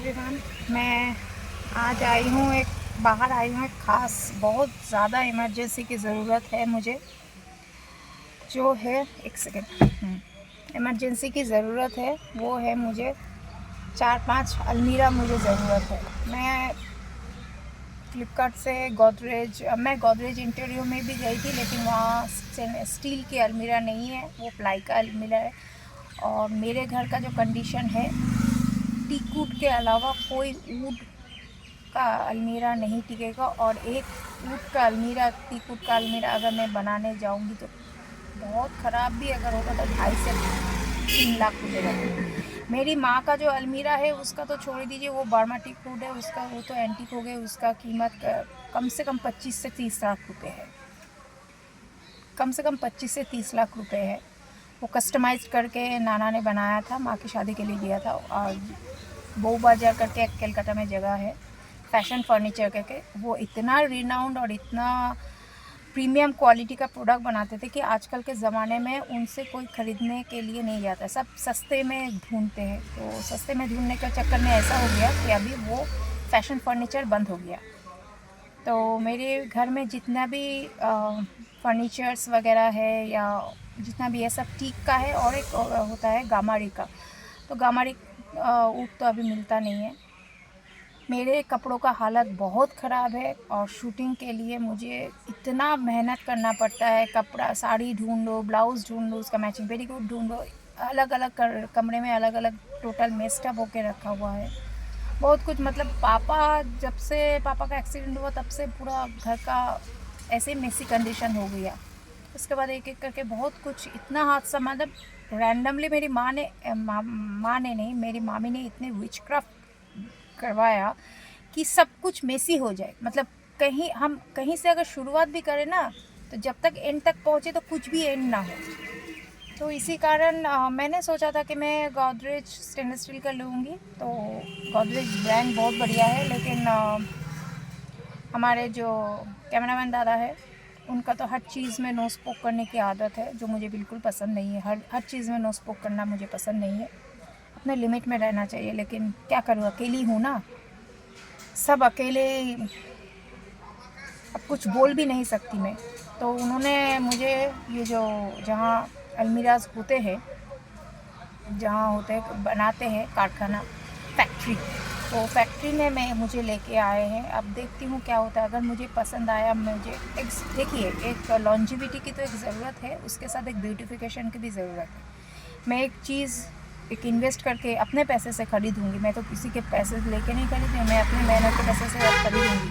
Everyone, मैं आज आई हूँ बाहर आई हूँ एक ख़ास बहुत ज़्यादा इमरजेंसी की ज़रूरत है मुझे। जो है एक सेकेंड, इमरजेंसी की ज़रूरत है वो है मुझे 4-5 अलमीरा मुझे ज़रूरत है। मैं फ्लिपकार्ट से मैं गोदरेज इंटीरियो में भी गई थी, लेकिन वहाँ स्टील की अलमीरा नहीं है, वो प्लाई का अलमीरा है। और मेरे घर का जो कंडीशन है, टीकूड के अलावा कोई वुड का अलमीरा नहीं टिकेगा। और एक वुड का अलमीरा, टीकूड का अलमीरा अगर मैं बनाने जाऊंगी तो बहुत ख़राब भी अगर होगा तो 2.5 से 3 लाख रुपये लगेंगे। मेरी माँ का जो अलमीरा है उसका तो छोड़ दीजिए, वो बर्मा टीकूड है, उसका वो तो एंटीक हो गए, उसका कीमत कम से कम 25 से 30 लाख रुपये है। कम से कम 25 से 30 लाख रुपये है। वो कस्टमाइज करके नाना ने बनाया था, माँ की शादी के लिए दिया था। और बो बाजार करके एक कलकत्ता में जगह है, फैशन फर्नीचर करके, वो इतना रिनाउंड और इतना प्रीमियम क्वालिटी का प्रोडक्ट बनाते थे कि आजकल के ज़माने में उनसे कोई ख़रीदने के लिए नहीं जाता, सब सस्ते में ढूंढते हैं। तो सस्ते में ढूंढने के चक्कर में ऐसा हो गया कि अभी वो फैशन फर्नीचर बंद हो गया। तो मेरे घर में जितना भी फर्नीचर्स वगैरह है या जितना भी है सब टीक का है, और एक होता है गामारी का। तो गामारी ऊट तो अभी मिलता नहीं है। मेरे कपड़ों का हालत बहुत ख़राब है और शूटिंग के लिए मुझे इतना मेहनत करना पड़ता है। कपड़ा, साड़ी ढूंढो, ब्लाउज़ ढूंढो, उसका मैचिंग पेटीकोट ढूंढो, अलग अलग कमरे में अलग अलग टोटल मेस्टअप होके रखा हुआ है बहुत कुछ। मतलब जब से पापा का एक्सीडेंट हुआ तब से पूरा घर का ऐसे मेसी कंडीशन हो गया। उसके बाद एक एक करके बहुत कुछ, इतना हादसा, मतलब रैंडमली मेरी माँ ने नहीं, मेरी मामी ने इतने विचक्राफ्ट करवाया कि सब कुछ मेसी हो जाए। मतलब कहीं से अगर शुरुआत भी करें ना, तो जब तक एंड तक पहुँचे तो कुछ भी एंड ना हो। तो इसी कारण मैंने सोचा था कि मैं गोदरेज स्टेनलेस स्टील का लूँगी। तो गोदरेज ब्रांड बहुत बढ़िया है, लेकिन हमारे जो कैमरामैन दादा है उनका तो हर चीज़ में नो स्पोक करने की आदत है, जो मुझे बिल्कुल पसंद नहीं है। हर चीज़ में नो स्पोक करना मुझे पसंद नहीं है, अपने लिमिट में रहना चाहिए। लेकिन क्या करूँ, अकेली हूँ ना, सब अकेले, अब कुछ बोल भी नहीं सकती मैं। तो उन्होंने मुझे ये जो जहाँ अलमीराज होते हैं, जहाँ होते बनाते हैं कारखाना, फैक्ट्री, तो फैक्ट्री में मुझे लेके आए हैं। अब देखती हूँ क्या होता है। अगर मुझे पसंद आया, मुझे देखिए, एक लॉन्जिविटी की तो एक ज़रूरत है, उसके साथ एक ब्यूटिफिकेशन की भी ज़रूरत है। मैं एक इन्वेस्ट करके अपने पैसे से ख़रीदूँगी, मैं तो किसी के पैसे लेके नहीं खरीदूँगी, मैं अपनी मेहनत के पैसे से खरीदूँगी।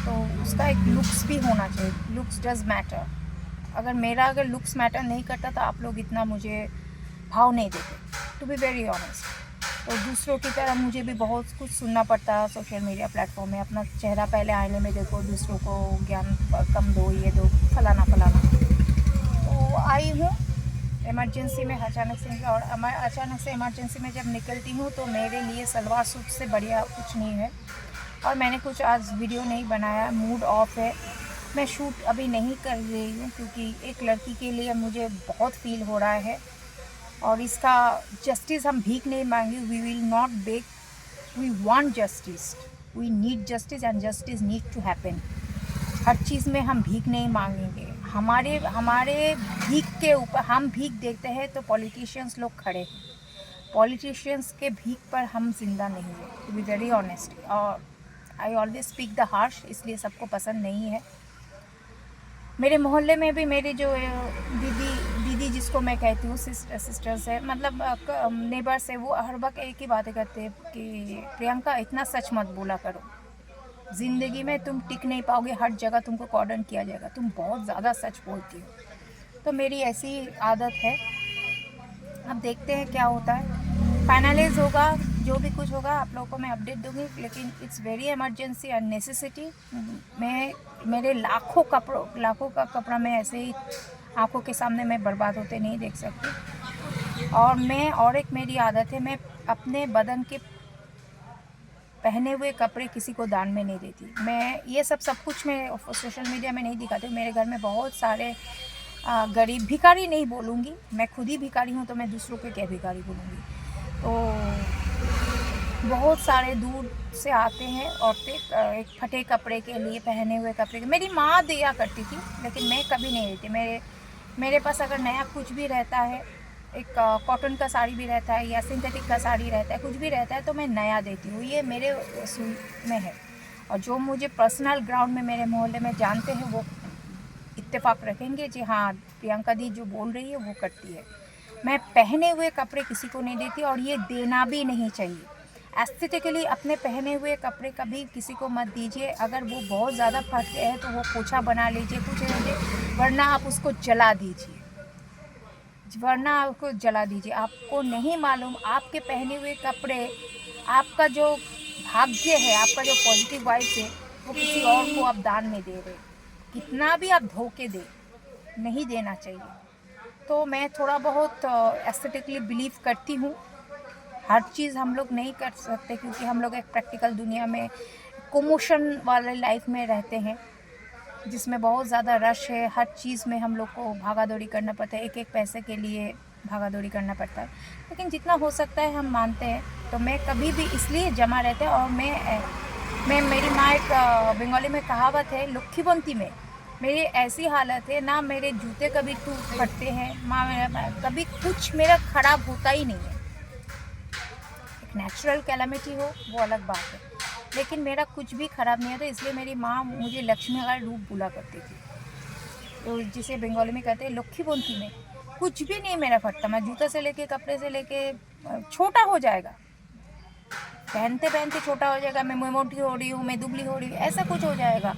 तो उसका एक लुक्स भी होना चाहिए, लुक्स डज मैटर। अगर लुक्स मैटर नहीं करता तो आप लोग इतना मुझे भाव नहीं देते, टू बी वेरी ऑनेस्ट। तो दूसरों की तरह मुझे भी बहुत कुछ सुनना पड़ता है सोशल मीडिया प्लेटफॉर्म में। अपना चेहरा पहले आईने में देखो, दूसरों को ज्ञान कम दो, ये दो, फलाना फलाना। तो आई हूँ इमरजेंसी में अचानक से, और अचानक से इमरजेंसी में जब निकलती हूँ तो मेरे लिए सलवार सूट से बढ़िया कुछ नहीं है। और मैंने कुछ आज वीडियो नहीं बनाया, मूड ऑफ है, मैं शूट अभी नहीं कर रही हूँ, क्योंकि एक लड़की के लिए मुझे बहुत फील हो रहा है। और इसका जस्टिस हम भीख नहीं मांगे, we will not beg, we want justice, we need justice and justice need to happen. हर चीज़ में हम भीख नहीं मांगेंगे। हमारे भीख के ऊपर, हम भीख देते हैं तो पॉलिटिशियंस लोग खड़े हैं, पॉलिटिशियंस के भीख पर हम जिंदा नहीं हैं, टू बी वेरी ऑनेस्ट। और I always speak the harsh, इसलिए सबको पसंद नहीं है। मेरे मोहल्ले में भी मेरी जो दीदी जिसको मैं कहती हूँ, सिस्टर्स है, मतलब नेबर्स है, वो हर वक्त एक ही बातें करते हैं कि प्रियंका इतना सच मत बोला करो, ज़िंदगी में तुम टिक नहीं पाओगे, हर जगह तुमको कॉर्डन किया जाएगा, तुम बहुत ज़्यादा सच बोलती हो। तो मेरी ऐसी आदत है। अब देखते हैं क्या होता है, फाइनलाइज होगा, जो भी कुछ होगा आप लोगों को मैं अपडेट दूंगी। लेकिन it's very emergency and necessity. मैं मेरे लाखों का कपड़ा मैं ऐसे ही आंखों के सामने मैं बर्बाद होते नहीं देख सकती। और एक मेरी आदत है, मैं अपने बदन के पहने हुए कपड़े किसी को दान में नहीं देती। मैं ये सब कुछ मैं सोशल मीडिया में नहीं दिखाती हूँ। मेरे घर में बहुत सारे गरीब, भिखारी नहीं बोलूँगी, मैं खुद ही भिखारी हूँ, तो मैं दूसरों के क्या भिखारी बोलूँगी। तो बहुत सारे दूर से आते हैं औरतें एक फटे कपड़े के लिए, पहने हुए कपड़े के। मेरी माँ दिया करती थी, लेकिन मैं कभी नहीं देती। मेरे पास अगर नया कुछ भी रहता है, एक कॉटन का साड़ी भी रहता है या सिंथेटिक का साड़ी रहता है, कुछ भी रहता है, तो मैं नया देती हूँ। ये मेरे असूल में है। और जो मुझे पर्सनल ग्राउंड में मेरे मोहल्ले में जानते हैं, वो इत्तेफाक रखेंगे जी हाँ, प्रियंका दी जो बोल रही है वो करती है। मैं पहने हुए कपड़े किसी को नहीं देती, और ये देना भी नहीं चाहिए। एस्थेटिकली अपने पहने हुए कपड़े कभी किसी को मत दीजिए। अगर वो बहुत ज़्यादा फट गए हैं तो वो पोछा बना लीजिए, कुछ लीजिए, वरना आप उसको जला दीजिए। आपको नहीं मालूम आपके पहने हुए कपड़े, आपका जो भाग्य है, आपका जो पॉजिटिव वाइब्स है, वो किसी और को आप दान में दे रहे। कितना भी आप धोखे दे, नहीं देना चाहिए। तो मैं थोड़ा बहुत एस्थेटिकली बिलीव करती हूँ। हर चीज़ हम लोग नहीं कर सकते, क्योंकि हम लोग एक प्रैक्टिकल दुनिया में, कोमोशन वाले लाइफ में रहते हैं, जिसमें बहुत ज़्यादा रश है। हर चीज़ में हम लोग को भागा दौड़ी करना पड़ता है, एक एक पैसे के लिए भागा दौड़ी करना पड़ता है। लेकिन जितना हो सकता है हम मानते हैं। तो मैं कभी भी इसलिए जमा रहते हैं। और मैं मेरी माँ, एक बंगाली में कहावत है, लक्खी बनती में मेरी ऐसी हालत है ना, मेरे जूते कभी टूट फटते हैं, माँ मेरा कभी कुछ मेरा ख़राब होता ही नहीं है। एक नेचुरल कैलामिटी हो वो अलग बात है, लेकिन मेरा कुछ भी ख़राब नहीं होता। इसलिए मेरी माँ मुझे लक्ष्मी का रूप बोला करती थी, तो जिसे बंगाली में कहते हैं लक्खी बनती में। कुछ भी नहीं मेरा फटता, मैं जूता से लेके, कपड़े से लेके, छोटा हो जाएगा, पहनते पहनते छोटा हो जाएगा, मैं मोटी हो रही हूँ, मैं दुबली हो रही हूँ, ऐसा कुछ हो जाएगा,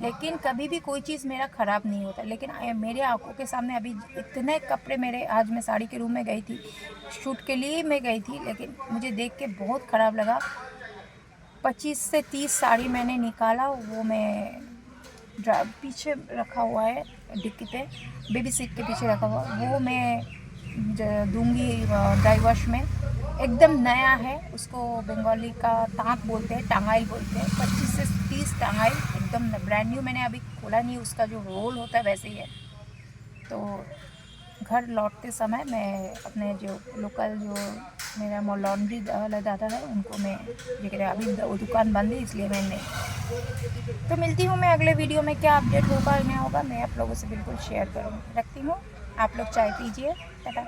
लेकिन कभी भी कोई चीज़ मेरा ख़राब नहीं होता। लेकिन मेरे आंखों के सामने अभी इतने कपड़े मेरे, आज मैं साड़ी के रूम में गई थी, शूट के लिए मैं गई थी, लेकिन मुझे देख के बहुत ख़राब लगा। 25 से 30 साड़ी मैंने निकाला, वो मैं पीछे रखा हुआ है, डिक्की पे, बेबी सीट के पीछे रखा हुआ, वो मैं दूंगी ड्राई वॉश में। एकदम नया है, उसको बंगाली का तांत बोलते हैं, टांगाइल बोलते हैं। 25 से 30 टांगाइल एकदम ब्रांड न्यू, मैंने अभी खोला नहीं, उसका जो रोल होता है वैसे ही है। तो घर लौटते समय मैं अपने जो लोकल, जो मेरा लॉन्ड्री वाला दादा है, उनको मैं ये कह रहे, अभी वो दुकान बंद है इसलिए मैं नहीं। तो मिलती हूँ मैं अगले वीडियो में, क्या अपडेट होगा नहीं होगा मैं आप लोगों से बिल्कुल शेयर करूँगी। रखती हूँ, आप लोग चाय पीजिए, टाटा।